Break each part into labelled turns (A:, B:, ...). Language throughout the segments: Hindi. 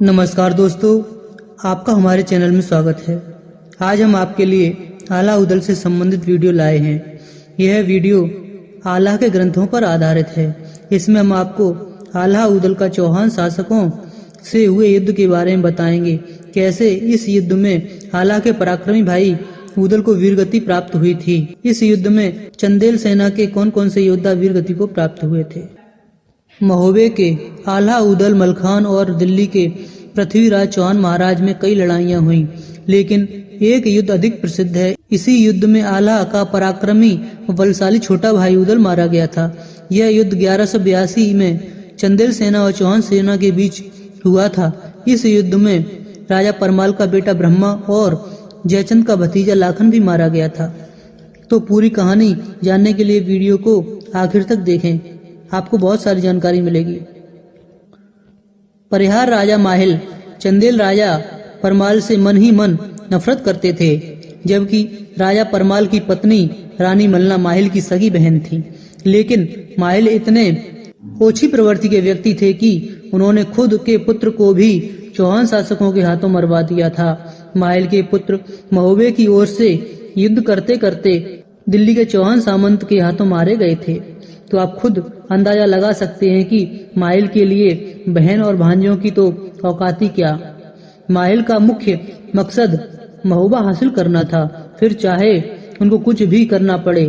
A: नमस्कार दोस्तों, आपका हमारे चैनल में स्वागत है। आज हम आपके लिए आला उदल से संबंधित वीडियो लाए हैं। यह वीडियो आला के ग्रंथों पर आधारित है। इसमें हम आपको आला उदल का चौहान शासकों से हुए युद्ध के बारे में बताएंगे। कैसे इस युद्ध में आला के पराक्रमी भाई उदल को वीरगति प्राप्त हुई थी। इस युद्ध में चंदेल सेना के कौन कौन से योद्धा वीरगति को प्राप्त हुए थे। महोबे के आला उदल मलखान और दिल्ली के पृथ्वीराज चौहान महाराज में कई लड़ाइयां हुई, लेकिन एक युद्ध अधिक प्रसिद्ध है। इसी युद्ध में आला का पराक्रमी व बलशाली छोटा भाई उदल मारा गया था। यह युद्ध 1182 में चंदेल सेना और चौहान सेना के बीच हुआ था। इस युद्ध में राजा परमाल का बेटा ब्रह्मा और जयचंद का भतीजा लाखन भी मारा गया था। तो पूरी कहानी जानने के लिए वीडियो को आखिर तक देखें, आपको बहुत सारी जानकारी मिलेगी। परिहार राजा माहिल चंदेल राजा परमाल से मन ही मन नफरत करते थे, जबकि राजा परमाल की पत्नी रानी मलना माहिल की सगी बहन थी। लेकिन माहिल इतने ओछी प्रवृत्ति के व्यक्ति थे कि उन्होंने खुद के पुत्र को भी चौहान शासकों के हाथों मरवा दिया था। माहिल के पुत्र महोबे की ओर से युद्ध करते करते दिल्ली के चौहान सामंत के हाथों मारे गए थे। तो आप खुद अंदाजा लगा सकते हैं कि माहिल के लिए बहन और भांजों की तो औकाती क्या। माहिल का मुख्य मकसद महोबा हासिल करना था, फिर चाहे उनको कुछ भी करना पड़े।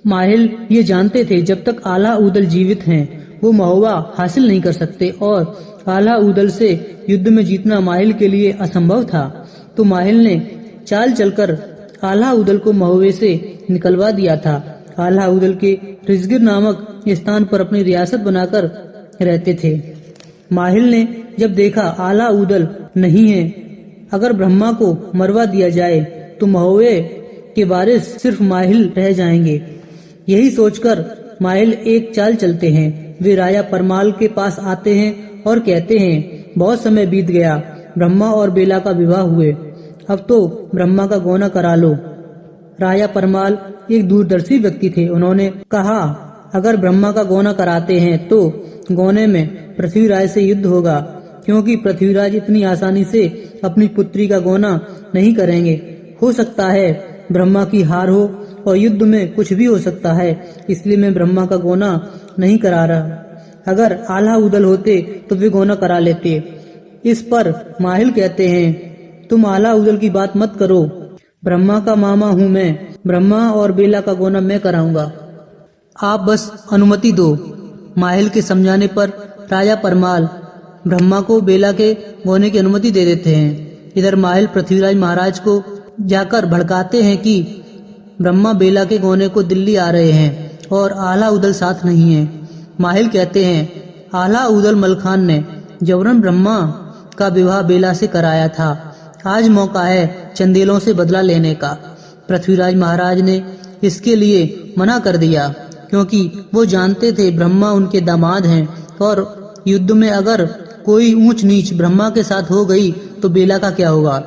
A: माहिल ये जानते थे जब तक आला उदल जीवित हैं वो महोबा हासिल नहीं कर सकते, और आला उदल से युद्ध में जीतना माहिल के लिए असंभव था। तो माहिल ने चाल चलकर आला उदल को महोबे से निकलवा दिया था। आला उदल के रिजगिर नामक स्थान पर अपनी रियासत बनाकर रहते थे। माहिल ने जब देखा आला उदल नहीं है, अगर ब्रह्मा को मरवा दिया जाए तो महोबे के वारिस सिर्फ माहिल रह जाएंगे। यही सोचकर माहिल एक चाल चलते हैं। वे राजा परमाल के पास आते हैं और कहते हैं, बहुत समय बीत गया, ब्रह्मा और बेला का विवाह हुए, अब तो ब्रह्मा का गौना करा लो। राजा परमाल एक दूरदर्शी व्यक्ति थे। उन्होंने कहा, अगर ब्रह्मा का गौना कराते हैं तो गौने में पृथ्वीराज से युद्ध होगा, क्योंकि पृथ्वीराज इतनी आसानी से अपनी पुत्री का गौना नहीं करेंगे। हो सकता है ब्रह्मा की हार हो और युद्ध में कुछ भी हो सकता है, इसलिए मैं ब्रह्मा का गौना नहीं करा रहा। अगर आला उदल होते तो वे गौना करा लेते। इस पर माहिल कहते हैं, तुम आला उदल की बात मत करो, ब्रह्मा का मामा हूँ मैं, ब्रह्मा और बेला का गौना मैं कराऊंगा, आप बस अनुमति दो। माहिल के समझाने पर राजा परमाल ब्रह्मा को बेला के गौने की अनुमति दे देते हैं। इधर माहिल पृथ्वीराज महाराज को जाकर भड़काते हैं कि ब्रह्मा बेला के गौने को दिल्ली आ रहे हैं और आला उदल साथ नहीं है। माहिल कहते हैं, आला उदल मलखान ने जबरन ब्रह्मा का विवाह बेला से कराया था, आज मौका है चंदेलों से बदला लेने का। पृथ्वीराज महाराज ने इसके लिए मना कर दिया, क्योंकि वो जानते थे ब्रह्मा उनके दामाद हैं, और युद्ध में अगर कोई ऊंच नीच ब्रह्मा के साथ हो गई तो बेला का क्या होगा।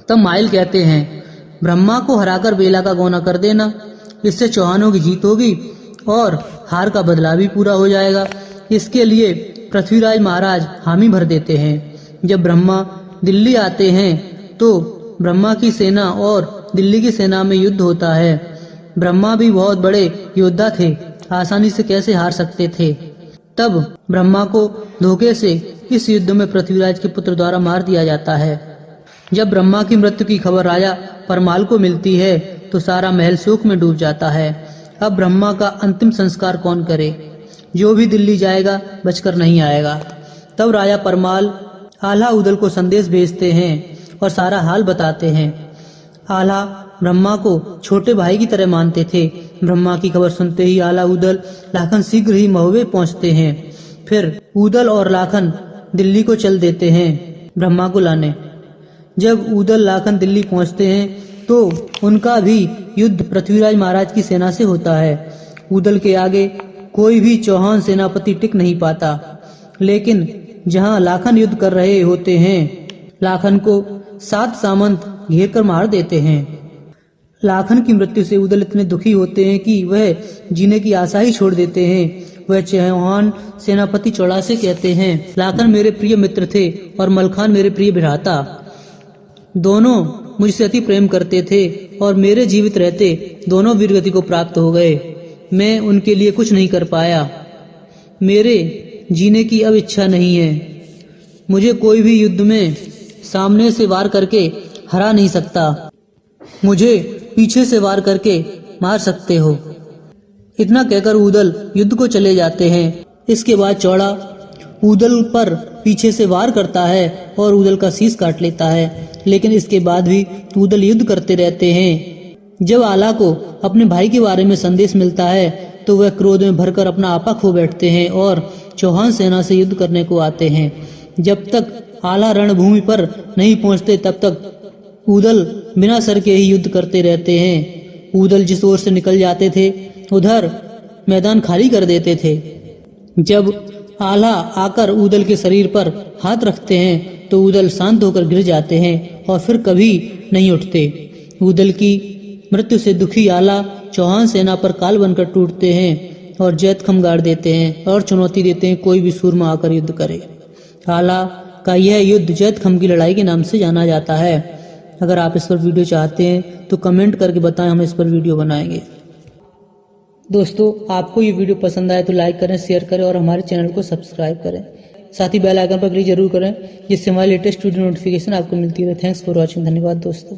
A: तब माहिल कहते हैं, ब्रह्मा को हराकर बेला का गौना कर देना, इससे चौहानों की जीत होगी और हार का बदला भी पूरा हो जाएगा। इसके लिए पृथ्वीराज महाराज हामी भर देते हैं। जब ब्रह्मा दिल्ली आते हैं तो ब्रह्मा की सेना और दिल्ली की सेना में युद्ध होता है। ब्रह्मा भी बहुत बड़े योद्धा थे, आसानी से कैसे हार सकते थे। तब ब्रह्मा को धोखे से इस युद्ध में पृथ्वीराज के पुत्र द्वारा मार दिया जाता है। जब ब्रह्मा की मृत्यु की खबर राजा परमाल को मिलती है तो सारा महल शोक में डूब जाता है। अब ब्रह्मा का अंतिम संस्कार कौन करे, जो भी दिल्ली जाएगा बचकर नहीं आएगा। तब राजा परमाल आला उदल को संदेश भेजते हैं और सारा हाल बताते हैं। आला ब्रह्मा को छोटे भाई की तरह मानते थे। ब्रह्मा की खबर सुनते ही आला उदल लाखन शीघ्र ही महोबे पहुंचते हैं। फिर उदल और लाखन दिल्ली को चल देते हैं ब्रह्मा को लाने। जब उदल लाखन दिल्ली पहुंचते हैं तो उनका भी युद्ध पृथ्वीराज महाराज की सेना से होता है। उदल के आगे कोई भी चौहान सेनापति टिक नहीं पाता, लेकिन जहां लाखन युद्ध कर रहे होते हैं, लाखन को 7 सामंत घेर कर मार देते हैं। लाखन की मृत्यु से उदल इतने दुखी होते हैं कि वह जीने की आशा ही छोड़ देते हैं। वह चौहान सेनापति चौड़ा से कहते हैं, लाखन मेरे प्रिय मित्र थे और मलखान मेरे प्रिय भ्राता। दोनों मुझसे अति प्रेम करते थे और मेरे जीवित रहते दोनों वीरगति को प्राप्त हो गए। मैं उनके लिए कुछ नहीं कर पाया। मेरे जीने की अब इच्छा नहीं है। मुझे कोई भी युद्ध में सामने से वार करके हरा नहीं सकता। मुझे पीछे से वार करके मार सकते हो। इतना कहकर ऊदल युद्ध को चले जाते हैं। इसके बाद चौड़ा ऊदल पर पीछे से वार करता है और ऊदल का शीश काट लेता है। लेकिन इसके बाद भी ऊदल युद्ध करते रहते हैं। जब आला को अपने भाई के बारे में संदेश मिलता है तो वह क्रोध में भरकर अपना आपा खो बैठते हैं और चौहान सेना से युद्ध करने को आते हैं। जब तक आला रणभूमि पर नहीं पहुंचते तब तक ऊदल बिना सर के ही युद्ध करते रहते हैं। ऊदल जिस ओर से निकल जाते थे उधर मैदान खाली कर देते थे। जब आला आकर ऊदल के शरीर पर हाथ रखते हैं तो ऊदल शांत होकर गिर जाते हैं और फिर कभी नहीं उठते। ऊदल की मृत्यु से दुखी आला चौहान सेना पर काल बनकर टूटते हैं और जैतखम गाड़ देते हैं और चुनौती देते हैं कोई भी सूरमा आकर युद्ध करे। आला का यह युद्ध जैतखम की लड़ाई के नाम से जाना जाता है। अगर आप इस पर वीडियो चाहते हैं तो कमेंट करके बताएं, हम इस पर वीडियो बनाएंगे। दोस्तों, आपको ये वीडियो पसंद आए तो लाइक करें, शेयर करें और हमारे चैनल को सब्सक्राइब करें। साथ ही बेल आइकन पर क्लिक जरूर करें जिससे हमारी लेटेस्ट वीडियो नोटिफिकेशन आपको मिलती रहे। Thanks for watching. धन्यवाद दोस्तों।